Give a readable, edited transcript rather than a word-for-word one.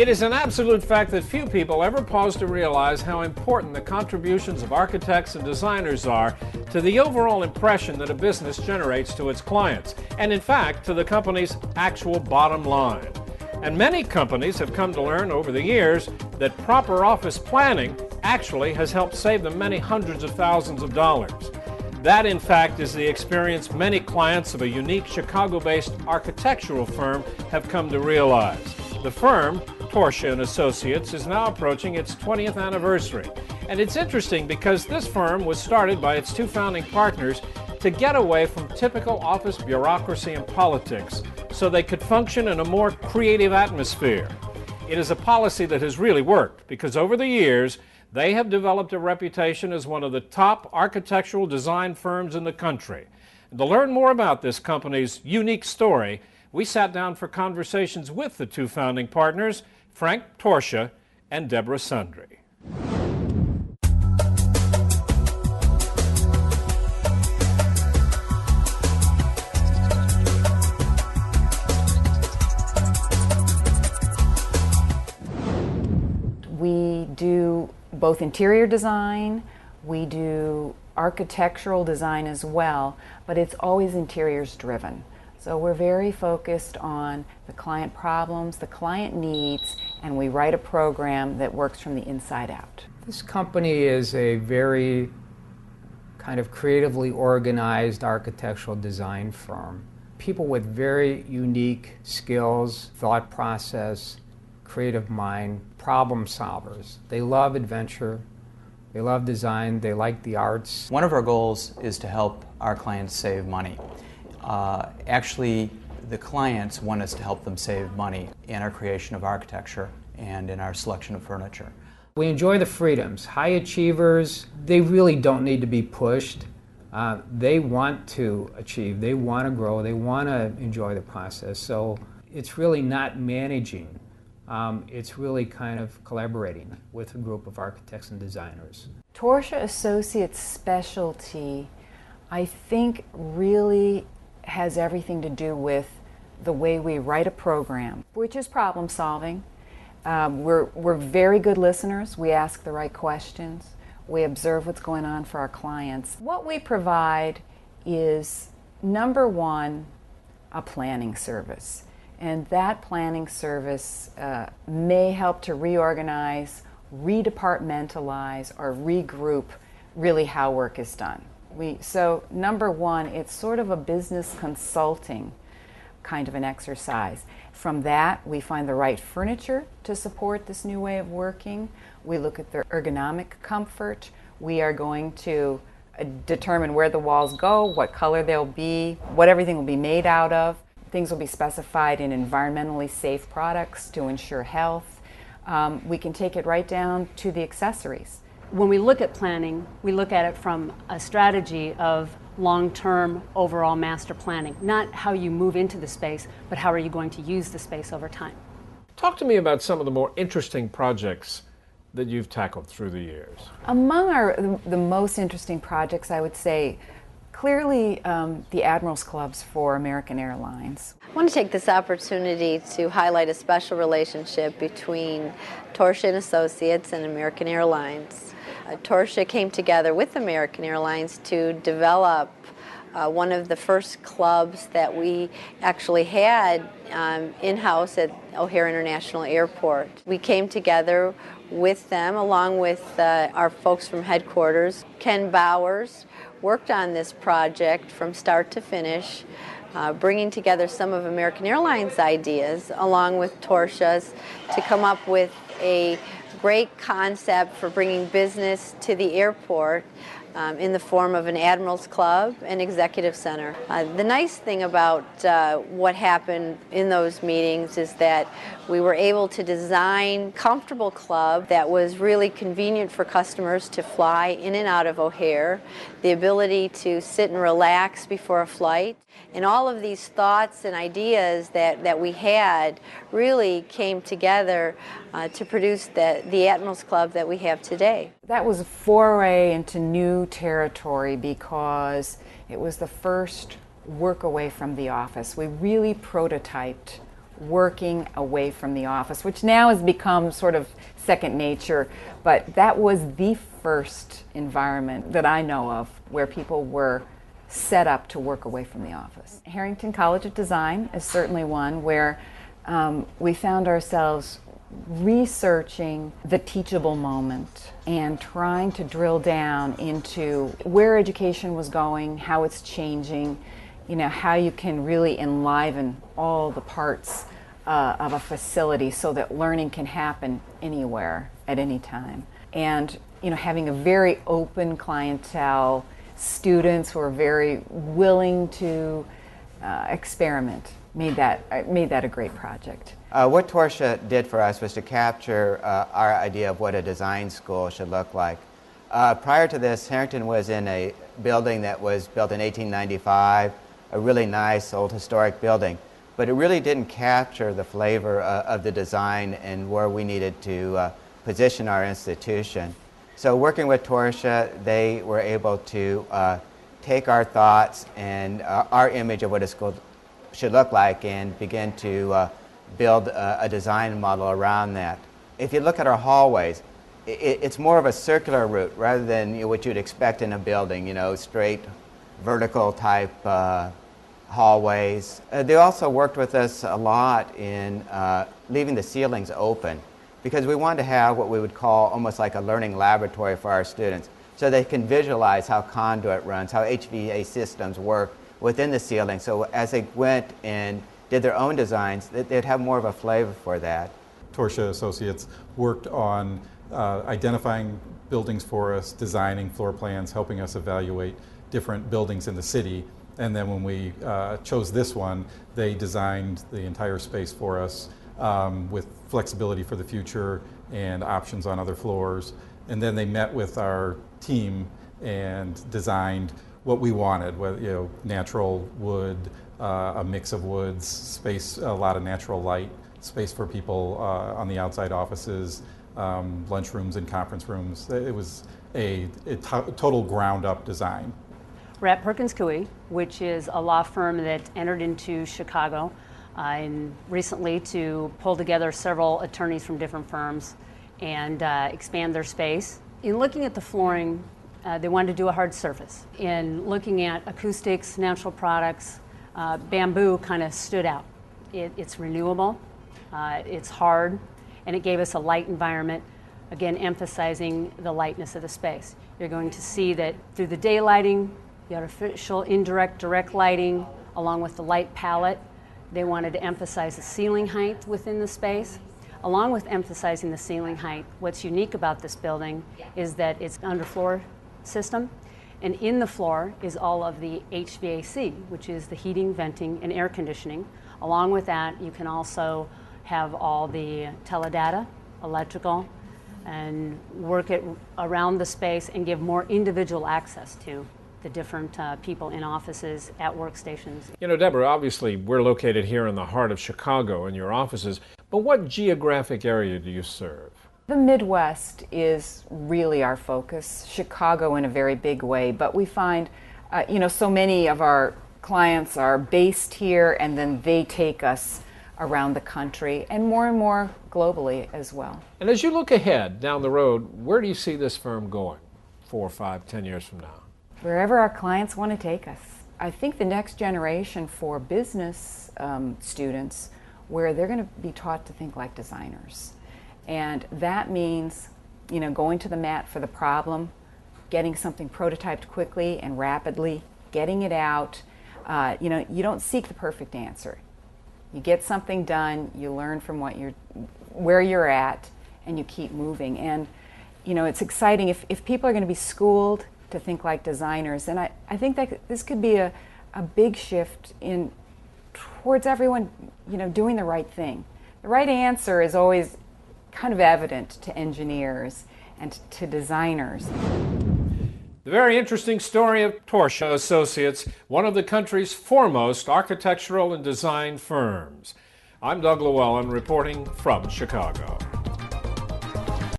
It is an absolute fact that few people ever pause to realize how important the contributions of architects and designers are to the overall impression that a business generates to its clients, and in fact, to the company's actual bottom line. And many companies have come to learn over the years that proper office planning actually has helped save them many hundreds of thousands of dollars. That, in fact, is the experience many clients of a unique Chicago-based architectural firm have come to realize. The firm, Torchia & Associates, is now approaching its 20th anniversary. And it's interesting because this firm was started by its two founding partners to get away from typical office bureaucracy and politics so they could function in a more creative atmosphere. It is a policy that has really worked because over the years, they have developed a reputation as one of the top architectural design firms in the country. And to learn more about this company's unique story, we sat down for conversations with the two founding partners, Frank Torchia and Deborah Sundry. We do both interior design, we do architectural design as well, but it's always interiors driven. So we're very focused on the client problems, the client needs, and we write a program that works from the inside out. This company is a very kind of creatively organized architectural design firm. People with very unique skills, thought process, creative mind, problem solvers. They love adventure, they love design, they like the arts. One of our goals is to help our clients save money. Actually, the clients want us to help them save money in our creation of architecture and in our selection of furniture. We enjoy the freedoms. High achievers, they really don't need to be pushed. They want to achieve, they want to grow, they want to enjoy the process. So it's really not managing. It's really kind of collaborating with a group of architects and designers. Torchia Associates' specialty, I think, really has everything to do with the way we write a program, which is problem solving. We're very good listeners. We ask the right questions. We observe what's going on for our clients. What we provide is, number one, a planning service. And that planning service may help to reorganize, redepartmentalize, or regroup really how work is done. So number one, it's sort of a business consulting kind of an exercise. From that, we find the right furniture to support this new way of working. We look at their ergonomic comfort. We are going to determine where the walls go, what color they'll be, what everything will be made out of. Things will be specified in environmentally safe products to ensure health. We can take it right down to the accessories. When we look at planning, we look at it from a strategy of long-term overall master planning. Not how you move into the space, but how are you going to use the space over time. Talk to me about some of the more interesting projects that you've tackled through the years. Among the most interesting projects, I would say, clearly the Admirals Clubs for American Airlines. I want to take this opportunity to highlight a special relationship between Torchia & Associates and American Airlines. Torchia came together with American Airlines to develop one of the first clubs that we actually had in-house at O'Hare International Airport. We came together with them along with our folks from headquarters. Ken Bowers worked on this project from start to finish, bringing together some of American Airlines' ideas along with Torchia's to come up with a great concept for bringing business to the airport in the form of an Admirals Club and Executive Center. The nice thing about what happened in those meetings is that we were able to design a comfortable club that was really convenient for customers to fly in and out of O'Hare, the ability to sit and relax before a flight. And all of these thoughts and ideas that we had really came together to produce the Admirals Club that we have today. That was a foray into new territory because it was the first work away from the office. We really prototyped working away from the office, which now has become sort of second nature, but that was the first environment that I know of where people were set up to work away from the office. Harrington College of Design is certainly one where we found ourselves researching the teachable moment and trying to drill down into where education was going, how it's changing, how you can really enliven all the parts of a facility so that learning can happen anywhere at any time. And having a very open clientele, students who are very willing to experiment, made that a great project. What Torchia did for us was to capture our idea of what a design school should look like. Prior to this, Harrington was in a building that was built in 1895, a really nice old historic building, but it really didn't capture the flavor of the design and where we needed to position our institution. So working with Torchia, they were able to take our thoughts and our image of what a school should look like and begin to build a design model around that. If you look at our hallways, it's more of a circular route rather than what you'd expect in a building, straight vertical type hallways. They also worked with us a lot in leaving the ceilings open because we wanted to have what we would call almost like a learning laboratory for our students so they can visualize how conduit runs, how HVAC systems work within the ceiling. So as they went and did their own designs, they'd have more of a flavor for that. Torchia Associates worked on identifying buildings for us, designing floor plans, helping us evaluate different buildings in the city. And then when we chose this one, they designed the entire space for us with flexibility for the future and options on other floors. And then they met with our team and designed what we wanted, whether, natural wood, a mix of woods, space, a lot of natural light, space for people on the outside offices, lunchrooms and conference rooms. It was a total ground-up design. We're at Perkins Coie, which is a law firm that entered into Chicago recently to pull together several attorneys from different firms and expand their space. In looking at the flooring, they wanted to do a hard surface. In looking at acoustics, natural products, bamboo kind of stood out. It's renewable, it's hard, and it gave us a light environment, again emphasizing the lightness of the space. You're going to see that through the daylighting, the artificial, indirect, direct lighting, along with the light palette, they wanted to emphasize the ceiling height within the space. Along with emphasizing the ceiling height, what's unique about this building is that it's an underfloor system, and in the floor is all of the HVAC, which is the heating, venting, and air conditioning. Along with that, you can also have all the teledata, electrical, and work it around the space and give more individual access to the different people in offices, at workstations. Deborah, obviously we're located here in the heart of Chicago in your offices, but what geographic area do you serve? The Midwest is really our focus, Chicago in a very big way, but we find, so many of our clients are based here and then they take us around the country and more globally as well. And as you look ahead down the road, where do you see this firm going 4, 5, 10 years from now? Wherever our clients want to take us. I think the next generation for business students, where they're going to be taught to think like designers. And that means, going to the mat for the problem, getting something prototyped quickly and rapidly, getting it out. You don't seek the perfect answer. You get something done, you learn from where you're at, and you keep moving. And, it's exciting if people are going to be schooled to think like designers. And I think that this could be a big shift towards everyone, doing the right thing. The right answer is always kind of evident to engineers and to designers. The very interesting story of Torchia Associates, one of the country's foremost architectural and design firms. I'm Doug Llewellyn reporting from Chicago.